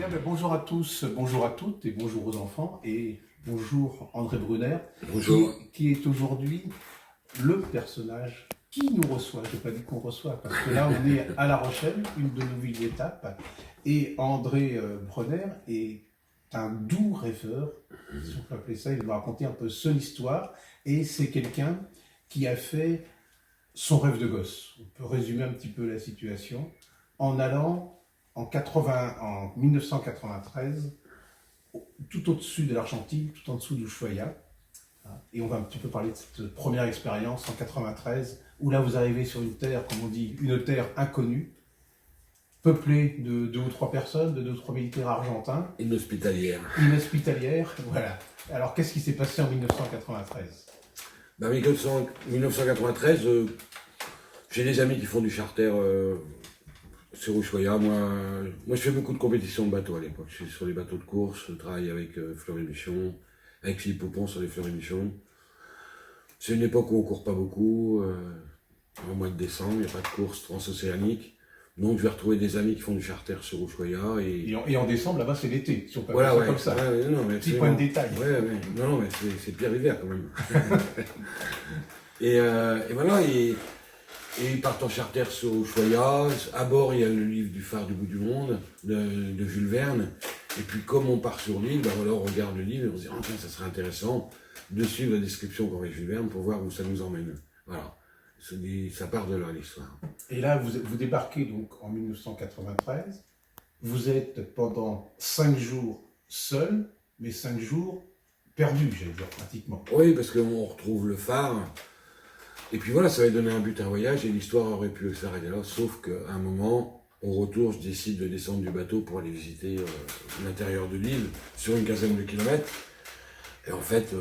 Bien, bonjour à tous, bonjour à toutes et bonjour aux enfants et bonjour André Brunner, Bonjour. qui est aujourd'hui le personnage qui nous reçoit. Je n'ai pas dit qu'on reçoit parce que là on est à La Rochelle, une de nos villes étapes, et André Brunner est un doux rêveur, si on peut appeler ça. Il va nous raconter un peu son histoire et c'est quelqu'un qui a fait son rêve de gosse. On peut résumer un petit peu la situation en allant en 1993, tout au-dessus de l'Argentine, tout en dessous d'Ushuaia. Et on va un petit peu parler de cette première expérience en 93, où là vous arrivez sur une terre, comme on dit, une terre inconnue, peuplée de 2 ou 3 personnes, de 2 ou 3 militaires argentins. Inhospitalière. Inhospitalière, voilà. Alors qu'est-ce qui s'est passé en 1993 ? 1993, j'ai des amis qui font du charter sur Ushuaia. Moi, je fais beaucoup de compétitions de bateaux à l'époque. Je suis sur les bateaux de course, je travaille avec Fleury Michon, avec Philippe Poupon sur les Fleury Michon. C'est une époque où on court pas beaucoup. Au mois de décembre, il n'y a pas de course transocéanique. Donc je vais retrouver des amis qui font du charter sur Ushuaia. Et en décembre, là-bas, c'est l'été, si on peut Voilà, appeler ça comme ça. Petit point de détail. Non, mais c'est pire l'hiver quand même. et voilà, et ils partent en charter sur Ushuaia. À bord, il y a le livre du phare du bout du monde de Jules Verne. Et puis comme on part sur l'île, voilà, on regarde le livre et on se dit tiens, ça serait intéressant de suivre la description qu'en fait Jules Verne pour voir où ça nous emmène. Voilà. Ça part de là l'histoire. Et là, vous débarquez donc en 1993. Vous êtes pendant 5 jours seul, mais 5 jours perdus, j'allais dire, pratiquement. Oui, parce qu'on retrouve le phare. Et puis voilà, ça va donner un but à un voyage et l'histoire aurait pu s'arrêter là. Sauf qu'à un moment, au retour, je décide de descendre du bateau pour aller visiter l'intérieur de l'île sur une quinzaine de kilomètres. Et en fait,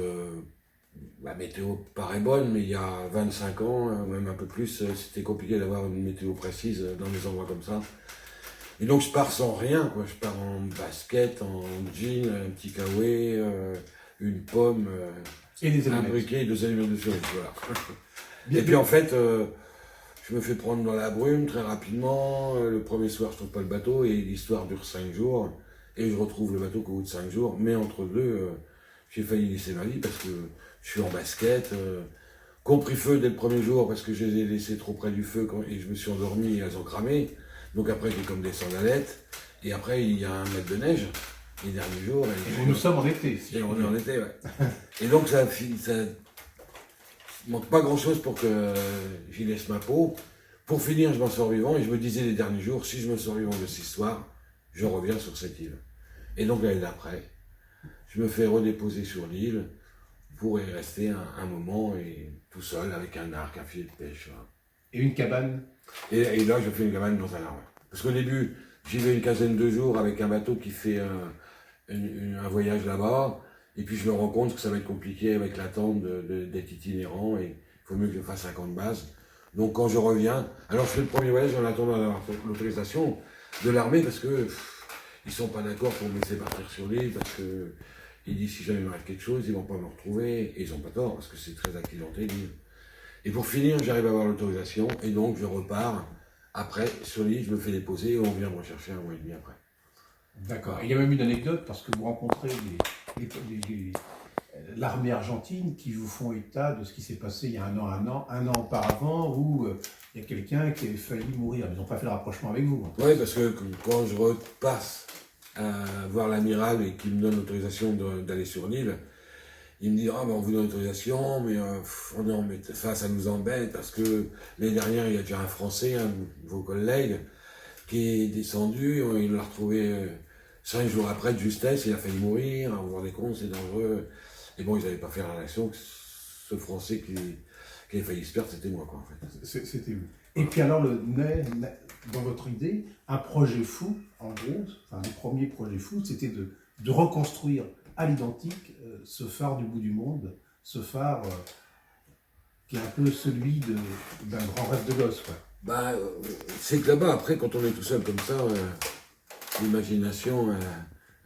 la météo paraît bonne, mais il y a 25 ans, même un peu plus, c'était compliqué d'avoir une météo précise dans des endroits comme ça. Et donc je pars sans rien, quoi. Je pars en basket, en jean, un petit kawaii, une pomme, Et des un allumettes. briquet et 2 allumettes de cerise, voilà. Et puis en fait, je me fais prendre dans la brume très rapidement. Le premier soir, je trouve pas le bateau et l'histoire dure 5 jours. Et je retrouve le bateau qu'au bout de 5 jours. Mais entre deux, j'ai failli laisser ma vie parce que je suis en basket. Compris feu dès le premier jour parce que je les ai laissés trop près du feu et je me suis endormi et elles ont cramé. Donc après, j'ai comme des sandalettes. Et après, il y a 1 mètre de neige. Les derniers jours. Et nous sommes en été. Si Et on est en été, ouais. Et donc, ça manque pas grand chose pour que j'y laisse ma peau. Pour finir, je m'en sors vivant et je me disais les derniers jours, si je me sors vivant de cette histoire, je reviens sur cette île. Et donc l'année d'après, je me fais redéposer sur l'île pour y rester un moment et tout seul avec un arc, un filet de pêche. Voilà. Et une cabane. Et là, je fais une cabane dans un arbre. Parce qu'au début, j'y vais une quinzaine de jours avec un bateau qui fait un voyage là-bas. Et puis je me rends compte que ça va être compliqué avec l'attente d'être itinérant et il faut mieux que je fasse un camp de base. Donc quand je reviens, alors je fais le premier voyage en attendant d'avoir l'autorisation de l'armée parce que ils sont pas d'accord pour me laisser partir sur l'île parce que ils disent si jamais il m'arrive quelque chose, ils vont pas me retrouver et ils ont pas tort parce que c'est très accidenté l'île. Et pour finir, j'arrive à avoir l'autorisation et donc je repars. Après, sur l'île, je me fais déposer et on vient me rechercher 1 mois et demi après. D'accord. Il y a même une anecdote parce que vous rencontrez l'armée argentine qui vous font état de ce qui s'est passé il y a un an auparavant où il y a quelqu'un qui avait failli mourir. Ils n'ont pas fait le rapprochement avec vous. Oui, parce que quand je repasse à voir l'amiral et qu'il me donne l'autorisation d'aller sur l'île, il me dit ah ben on vous donne l'autorisation, mais ça nous embête parce que l'année dernière il y a déjà un Français, un de vos collègues, qui est descendu, il l'a retrouvé 5 jours après de justesse, il a failli mourir, vous vous rendez compte, c'est dangereux. Et bon, ils n'avaient pas fait la réaction que ce Français qui avait failli se perdre, c'était moi, quoi, en fait. C'était vous. Et puis alors, dans votre idée, un projet fou, en gros, enfin le premier projet fou, c'était de reconstruire à l'identique ce phare du bout du monde, ce phare qui est un peu celui d'un grand rêve de gosse, quoi. Bah, c'est que là-bas, après, quand on est tout seul comme ça, l'imagination,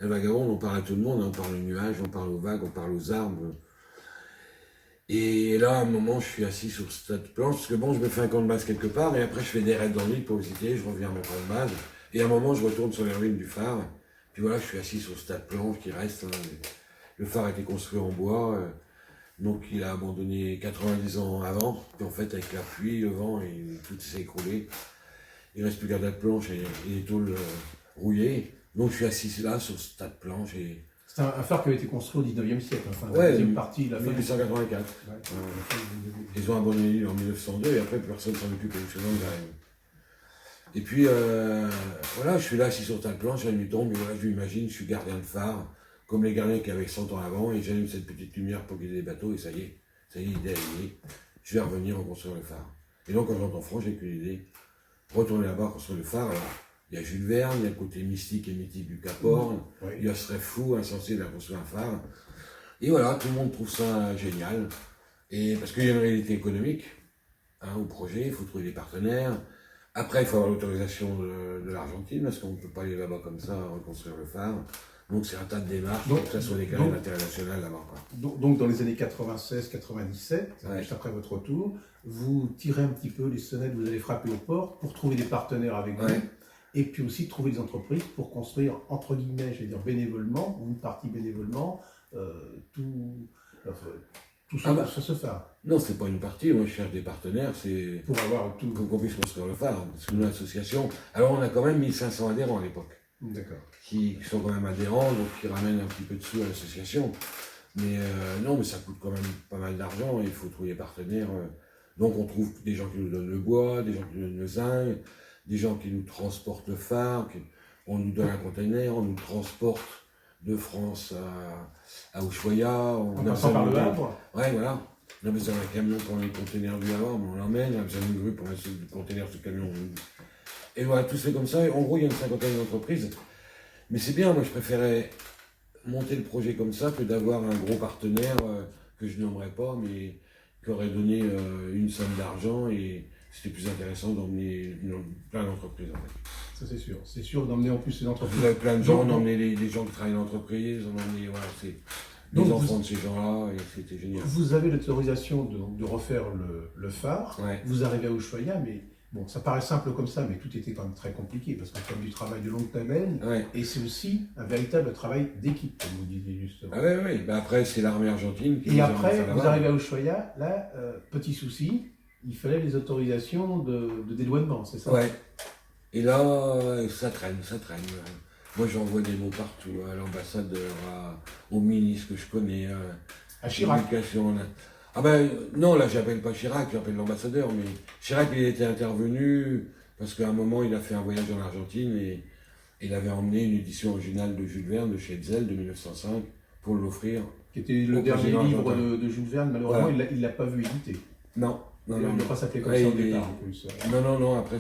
elle vagabonde, on parle à tout le monde, on parle aux nuages, on parle aux vagues, on parle aux arbres. Et là, à un moment, je suis assis sur cette planche, parce que bon, je me fais un camp de base quelque part, et après, je fais des raids dans l'île pour visiter, je reviens à mon camp de base, et à un moment, je retourne sur les ruines du phare, Puis voilà, je suis assis sur ce tas de planches qui reste. Hein. Le phare a été construit en bois, donc il a abandonné 90 ans avant. Puis en fait, avec la pluie, le vent, tout s'est écroulé. Il reste plus qu'un tas de planches et des tôles rouillées. Donc je suis assis là sur ce tas de planches. C'est un phare qui a été construit au 19e siècle, enfin, la Ouais, deuxième partie, la fin. 1884. Ouais. Ils ont abandonné l'île en 1902 et après personne s'en occupait. Et puis voilà, je suis là assis sur ta planche, la nuit tombe, et voilà, je m'imagine, je suis gardien de phare, comme les gardiens qui avaient 100 ans avant, et j'allume cette petite lumière pour guider les bateaux, et ça y est, l'idée est alignée. Je vais revenir reconstruire le phare. Et donc quand j'entends France, j'ai qu'une idée, retourner là-bas, construire le phare. Alors, il y a Jules Verne, il y a le côté mystique et mythique du Cap Horn, il y a ce rêve fou, insensé de construire un phare. Et voilà, tout le monde trouve ça génial. Et parce qu'il y a une réalité économique au projet, il faut trouver des partenaires. Après, il faut avoir l'autorisation de l'Argentine, parce qu'on ne peut pas aller là-bas comme ça, reconstruire le phare. Donc c'est un tas de démarches pour que ça soit déclaré d'intérêt national là-bas. Donc dans les années 96-97, juste après votre retour, vous tirez un petit peu les sonnettes, vous allez frapper aux portes pour trouver des partenaires avec vous, et puis aussi trouver des entreprises pour construire, entre guillemets, je vais dire bénévolement, ou une partie bénévolement, tout ce phare. Non, c'est pas une partie, moi je cherche des partenaires, c'est pour avoir tout. Pour qu'on puisse construire le phare, parce que nous, l'association, alors on a quand même 1500 adhérents à l'époque. D'accord. Qui sont quand même adhérents, donc qui ramènent un petit peu de sous à l'association. Mais non, mais ça coûte quand même pas mal d'argent, il faut trouver des partenaires. Donc on trouve des gens qui nous donnent le bois, des gens qui nous donnent le zinc, des gens qui nous transportent le phare, on nous donne un container, on nous transporte de France à Ushuaia. En passant par le Havre. Ouais, voilà. On a besoin d'un camion pour les containers du Havre, on l'emmène, on a besoin d'une grue pour mettre le container sur le camion. Et voilà, tout se fait comme ça. Et en gros, il y a une cinquantaine d'entreprises. Mais c'est bien, moi je préférais monter le projet comme ça que d'avoir un gros partenaire que je nommerais pas, mais qui aurait donné une somme d'argent, et c'était plus intéressant d'emmener plein d'entreprises en fait. Ça c'est sûr. C'est sûr d'emmener en plus ces entreprises. Vous avez plein de gens, d'emmener les gens qui travaillent dans l'entreprise, d'emmener les enfants de ces gens-là, et c'était génial. Vous avez l'autorisation de refaire le phare, vous arrivez à Ushuaia, mais bon, ça paraît simple comme ça, mais tout était quand même très compliqué, parce qu'on fait du travail de longue haleine, et c'est aussi un véritable travail d'équipe, comme vous disiez justement. Ah oui. Ben après, c'est l'armée argentine qui et après, vous arrivez à Ushuaia, là, petit souci, il fallait les autorisations de dédouanement, c'est ça? Ouais. Et là, ça traîne. Moi, j'envoie des mots partout, à l'ambassadeur, au ministre que je connais, à Chirac. Ah ben non, là j'appelle pas Chirac, j'appelle l'ambassadeur, mais Chirac il était intervenu parce qu'à un moment il a fait un voyage en Argentine et il avait emmené une édition originale de Jules Verne de chez Hetzel de 1905 pour l'offrir. Qui était le dernier livre de Jules Verne, malheureusement il ne l'a pas vu éditer. Non. Il n'a pas s'appeler comme ça au départ en plus. Non, après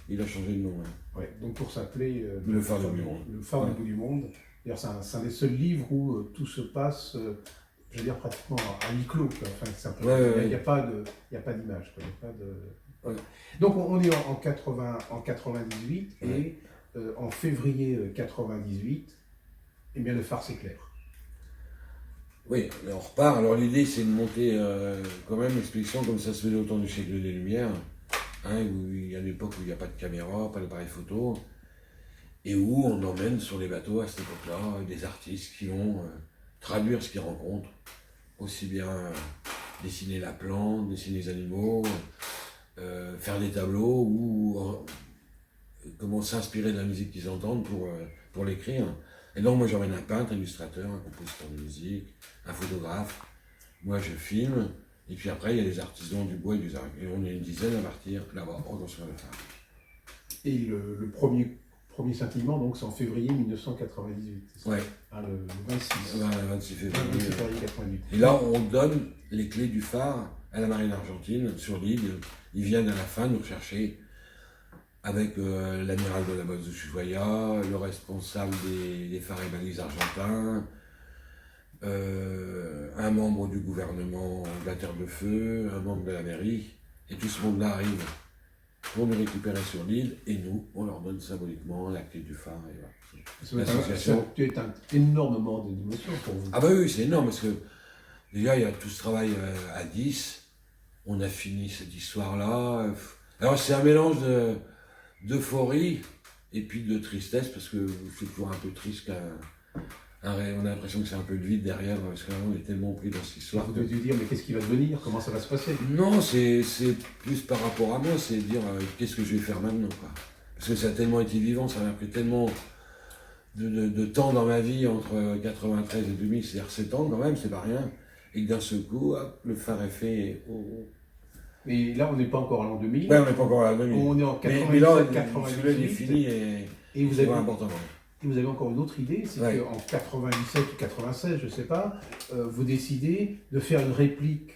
il a changé de nom. Ouais, donc pour s'appeler Le phare du bout du monde. Le phare du bout du monde. C'est un des seuls livres où tout se passe, je veux dire pratiquement à huis clos. Enfin, il n'y a pas d'image. Donc on est en 98 et en février 98, eh bien le phare s'éclaire. Oui, on repart. Alors l'idée c'est de monter quand même l'expédition comme ça se faisait au temps du siècle des Lumières, où il y a une époque où il n'y a pas de caméra, pas d'appareil photo, et où on emmène sur les bateaux à cette époque-là des artistes qui vont traduire ce qu'ils rencontrent, aussi bien dessiner la plante, dessiner les animaux, faire des tableaux ou comment s'inspirer de la musique qu'ils entendent pour l'écrire. Et donc moi j'emmène un peintre, un illustrateur, un compositeur de musique, un photographe. Moi je filme, et puis après il y a les artisans du bois et du zinc. Et on est une dizaine à partir là-bas, reconstruire le phare. Et le premier scintillement, donc c'est en février 1998. Ouais. Le 26. Le 26 février. 98. Et là on donne les clés du phare à la marine argentine sur l'île. Ils viennent à la fin nous rechercher avec l'amiral de la base de Ushuaia, le responsable des phares et balises argentins, un membre du gouvernement de la Terre de Feu, un membre de la mairie, et tout ce monde-là arrive pour nous récupérer sur l'île, et nous, on leur donne symboliquement la clé du phare. Et voilà. L'association est un énormément d'émotions pour vous. Ah bah oui, c'est énorme, parce que déjà, il y a tout ce travail à 10, on a fini cette histoire-là. Alors c'est un mélange d'euphorie et puis de tristesse, parce que c'est toujours un peu triste on a l'impression que c'est un peu de vide derrière, parce qu'on est tellement pris dans cette histoire. Vous devez dire, mais qu'est-ce qui va devenir? Comment ça va se passer? Non, c'est plus par rapport à moi, c'est dire qu'est-ce que je vais faire maintenant, quoi. Parce que ça a tellement été vivant, ça m'a pris tellement de temps dans ma vie entre 93 et 2000, c'est-à-dire 7 ans quand même, c'est pas rien. Et que d'un seul coup, hop, le phare est fait. Et là, on n'est pas encore à l'an 2000. Ouais, on n'est pas encore à l'an 2000. On est en Mais là, 97, celui-là, il est fini et vous avez important. Et vous avez encore une autre idée, c'est Ouais. qu'en 97 ou 96, je ne sais pas, vous décidez de faire une réplique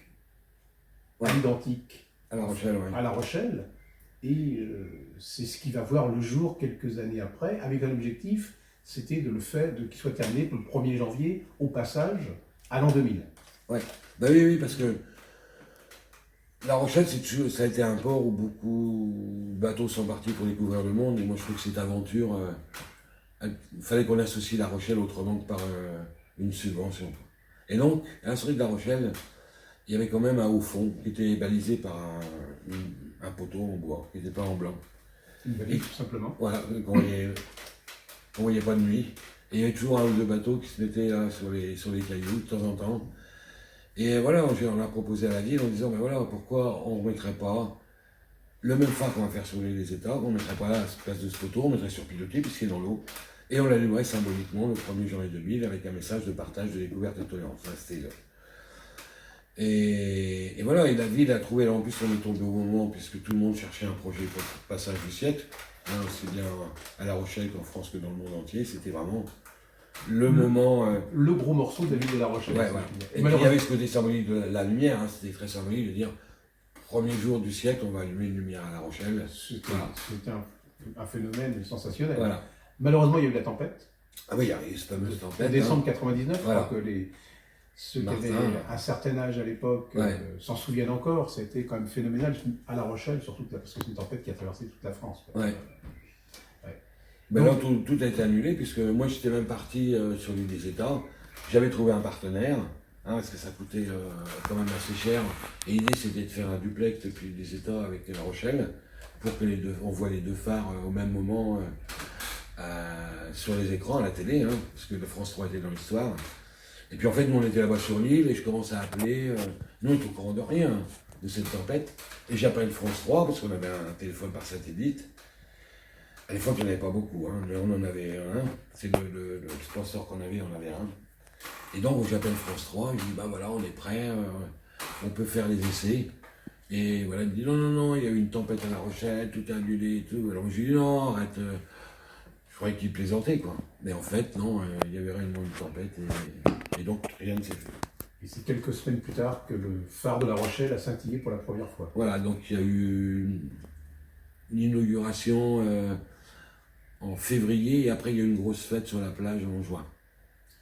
identique à La Rochelle, ouais. à La Rochelle. Et c'est ce qui va voir le jour quelques années après, avec un objectif, c'était de le faire, qu'il soit terminé pour le 1er janvier, au passage, à l'an 2000. Ouais. Bah oui, parce que La Rochelle, ça a été un port où beaucoup de bateaux sont partis pour découvrir le monde. Et moi, je trouve que cette aventure, il fallait qu'on associe La Rochelle autrement que par une subvention. Et donc, à l'Institut de La Rochelle, il y avait quand même un haut fond qui était balisé par un poteau en bois, qui n'était pas en blanc. Une balise, tout simplement. Voilà, qu'on voyait pas de nuit. Et il y avait toujours un ou deux bateaux qui se mettaient là sur les cailloux de temps en temps. Et voilà, on a proposé à la ville en disant, ben voilà, pourquoi on ne mettrait pas le même phare qu'on va faire sur les États, on ne mettrait pas à la place de ce poteau, on mettrait sur pilotis puisqu'il est dans l'eau. Et on l'allumerait symboliquement le 1er janvier 2000 avec un message de partage, de découverte et de tolérance. Et voilà, et la ville a trouvé, là en plus on est tombé au moment puisque tout le monde cherchait un projet pour le passage du siècle, aussi bien à La Rochelle qu'en France que dans le monde entier, c'était vraiment le moment... le gros morceau de la ville de La Rochelle. Ouais, voilà. Et puis il y avait ce côté symbolique de la lumière, c'était très symbolique de dire, premier jour du siècle, on va allumer une lumière à La Rochelle. C'était un phénomène sensationnel. Voilà. Malheureusement, il y a eu la tempête. Ah oui, il y a eu cette fameuse tempête. En décembre 99, voilà. Je crois que ceux qui avaient un certain âge à l'époque s'en souviennent encore. C'était quand même phénoménal à La Rochelle, surtout parce que c'est une tempête qui a traversé toute la France. Mais là, tout a été annulé, puisque moi j'étais même parti sur l'île des États. J'avais trouvé un partenaire, parce que ça coûtait quand même assez cher. Et l'idée c'était de faire un duplex depuis les États avec La Rochelle, pour que on voit les deux phares au même moment sur les écrans, à la télé, parce que le France 3 était dans l'histoire. Et puis en fait, nous on était là-bas sur l'île et je commence à appeler. Nous on est au courant de rien de cette tempête. Et j'appelle France 3 parce qu'on avait un téléphone par satellite. À l'époque, il n'y en avait pas beaucoup, mais on en avait un. C'est le sponsor qu'on avait, on avait un. Et donc j'appelle France 3, je dis bah voilà, on est prêt, on peut faire les essais. Et voilà, il me dit non, il y a eu une tempête à La Rochelle, tout est annulé et tout. Alors je lui dis non, arrête. Je croyais qu'il plaisantait, quoi. Mais en fait, non, il y avait réellement une tempête et donc rien ne s'est fait. Et c'est quelques semaines plus tard que le phare de La Rochelle a scintillé pour la première fois. Voilà, donc il y a eu une inauguration en février et après il y a eu une grosse fête sur la plage en juin.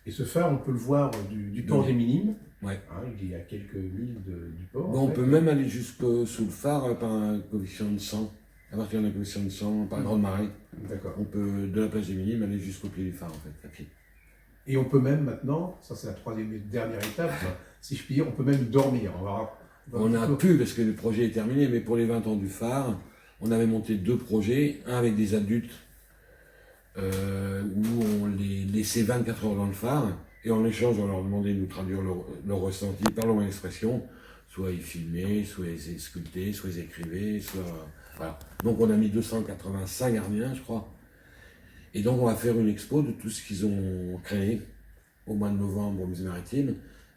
Et ce phare, on peut le voir du port des Minimes. Ouais. Il est à quelques milles du port. Bon, on peut même aller jusque sous le phare par un coefficient de 100. À partir d'un coefficient de 100, par grande marée. D'accord. On peut, de la plage des Minimes, aller jusqu'au pied du phare, en fait, à pied. Et on peut même maintenant, ça c'est la troisième et dernière étape, si je puis dire, on peut même dormir. On a pu, parce que le projet est terminé, mais pour les 20 ans du phare, on avait monté 2 projets, un avec des adultes, où on les laissait 24 heures dans le phare, et en échange, on leur demandait de nous traduire leur ressenti par leur expression, soit ils filmaient, soit ils sculptaient, soit ils écrivaient, soit... Voilà. Donc on a mis 285 gardiens, je crois. Et donc on va faire une expo de tout ce qu'ils ont créé au mois de novembre au Musée Maritime.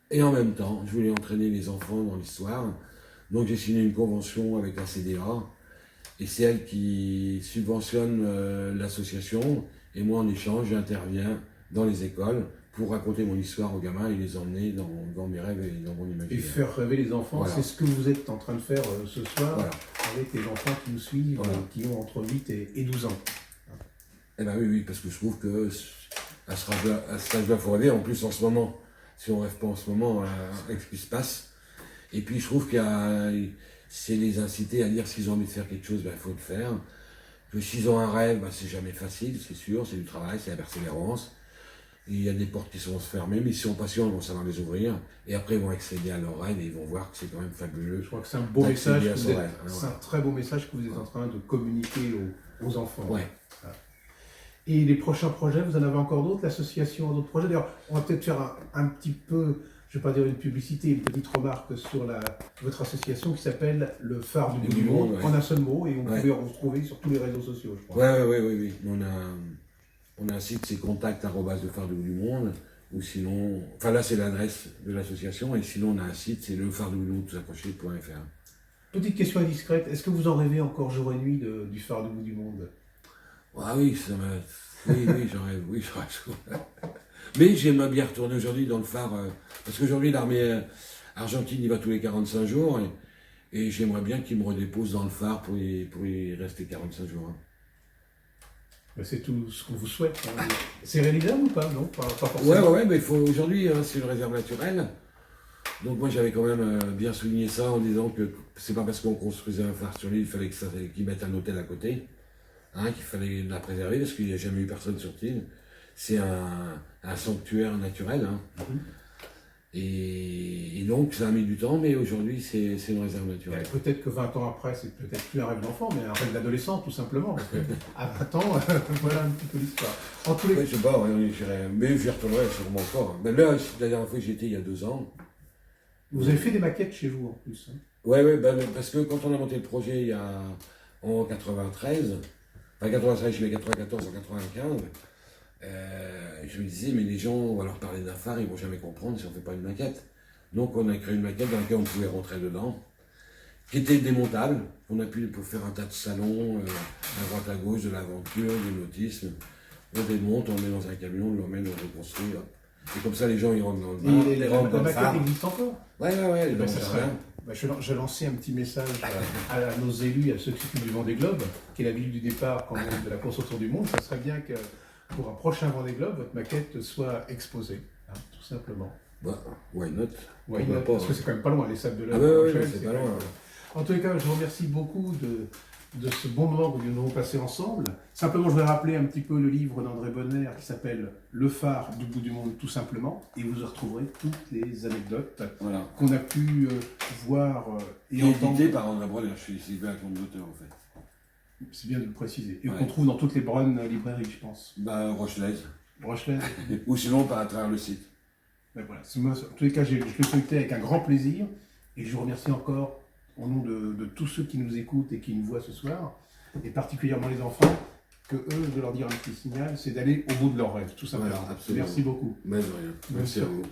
Et en même temps, je voulais entraîner les enfants dans l'histoire. Donc j'ai signé une convention avec la CDA. Et c'est elle qui subventionne l'association. Et moi, en échange, j'interviens dans les écoles pour raconter mon histoire aux gamins et les emmener dans mes rêves et dans mon imaginaire. Et faire rêver les enfants, voilà. C'est ce que vous êtes en train de faire ce soir, voilà. Avec les enfants qui nous suivent, voilà. Qui ont entre 8 et 12 ans. Eh bien oui, parce que je trouve que à ce âge-là, il faut rêver. En plus, en ce moment, si on ne rêve pas en ce moment, avec ce qui se passe. Et puis, je trouve c'est les inciter à dire s'ils ont envie de faire quelque chose, il faut le faire. Que s'ils ont un rêve, c'est jamais facile, c'est sûr, c'est du travail, c'est la persévérance. Il y a des portes qui sont fermées, mais s'ils sont patients, ils vont savoir les ouvrir. Et après, ils vont accéder à leur rêve et ils vont voir que c'est quand même fabuleux. Je crois que c'est un beau message. C'est un très beau message que vous êtes en train de communiquer aux enfants. Ouais. Et les prochains projets, vous en avez encore d'autres? L'association a d'autres projets? D'ailleurs, on va peut-être faire un petit peu, je ne vais pas dire une publicité, une petite remarque sur votre association qui s'appelle Le Phare du bout du monde, ouais. en un seul mot, et on Ouais. pouvait en retrouver sur tous les réseaux sociaux, je crois. Oui. On a un site, c'est contact@lephare-du-monde, ou sinon, enfin là c'est l'adresse de l'association, et sinon on a un site, c'est lephare-du-monde-tout-accroché.fr. Petite question indiscrète, est-ce que vous en rêvez encore jour et nuit du Phare du bout du monde? Ah oui, j'en rêve, souvent. Mais j'aimerais bien retourner aujourd'hui dans le phare, parce qu'aujourd'hui l'armée argentine y va tous les 45 jours, et j'aimerais bien qu'ils me redéposent dans le phare pour y rester 45 jours. Hein. Ben, c'est tout ce qu'on vous souhaite. Hein. C'est réalisable ou pas? Non, pas forcément. Ouais, mais aujourd'hui, hein, c'est une réserve naturelle. Donc moi j'avais quand même bien souligné ça en disant que c'est pas parce qu'on construisait un phare sur l'île, il fallait qu'ils mettent un hôtel à côté, hein, qu'il fallait la préserver, parce qu'il n'y a jamais eu personne sur l'île. C'est un sanctuaire naturel. Hein. Et donc ça a mis du temps, mais aujourd'hui c'est une réserve naturelle. Peut-être que 20 ans après, c'est peut-être plus un rêve d'enfant, mais un rêve d'adolescent, tout simplement. Parce que à 20 ans, voilà un petit peu l'histoire. En tous les... Ouais, je sais pas, mais j'y retournerai sûrement encore. Mais là, la dernière fois que j'y étais il y a 2 ans. Vous avez fait des maquettes chez vous en plus. Hein. Ouais, parce que quand on a monté le projet en 93, enfin 93, je suis 94 en 95, je me disais, mais les gens, on va leur parler d'un phare, ils vont jamais comprendre si on fait pas une maquette. Donc on a créé une maquette dans laquelle on pouvait rentrer dedans, qui était démontable. On a pu pour faire un tas de salons, à droite à gauche, de l'aventure, du nautisme. On démonte, on met dans un camion, on l'emmène, on reconstruit. Hop. Et comme ça, les gens, ils rentrent dans le bar. Et la maquette existe encore? Ouais, Ben, ça serait... je lançais un petit message à nos élus, à ceux qui s'occupent du Vendée Globe, qui est la ville du départ quand même de la course autour du monde. Ça serait bien que pour un prochain Vendée Globe, votre maquette soit exposée, hein, tout simplement. Bah, why not? Why not, parce que c'est quand même pas loin, les sables de la Rochelle, c'est pas loin. En tous les cas, je vous remercie beaucoup de ce bon moment que nous avons passé ensemble. Simplement, je voudrais rappeler un petit peu le livre d'André Bonner qui s'appelle Le Phare du bout du monde, tout simplement, et vous y retrouverez toutes les anecdotes qu'on a pu voir et entendre. Édité par André Bonner, je suis Sylvain Comte d'auteur en fait. C'est bien de le préciser. Et qu'on trouve dans toutes les bonnes librairies, je pense. Bah, Rochelaise. Ou sinon, par à travers le site. Ben voilà. En tous les cas, je le feuilletais avec un grand plaisir, et je vous remercie encore au nom de tous ceux qui nous écoutent et qui nous voient ce soir, et particulièrement les enfants, que eux, de leur dire un petit signal, c'est d'aller au bout de leurs rêves, tout simplement. Voilà, absolument. Merci beaucoup. Mais de rien. Merci à vous.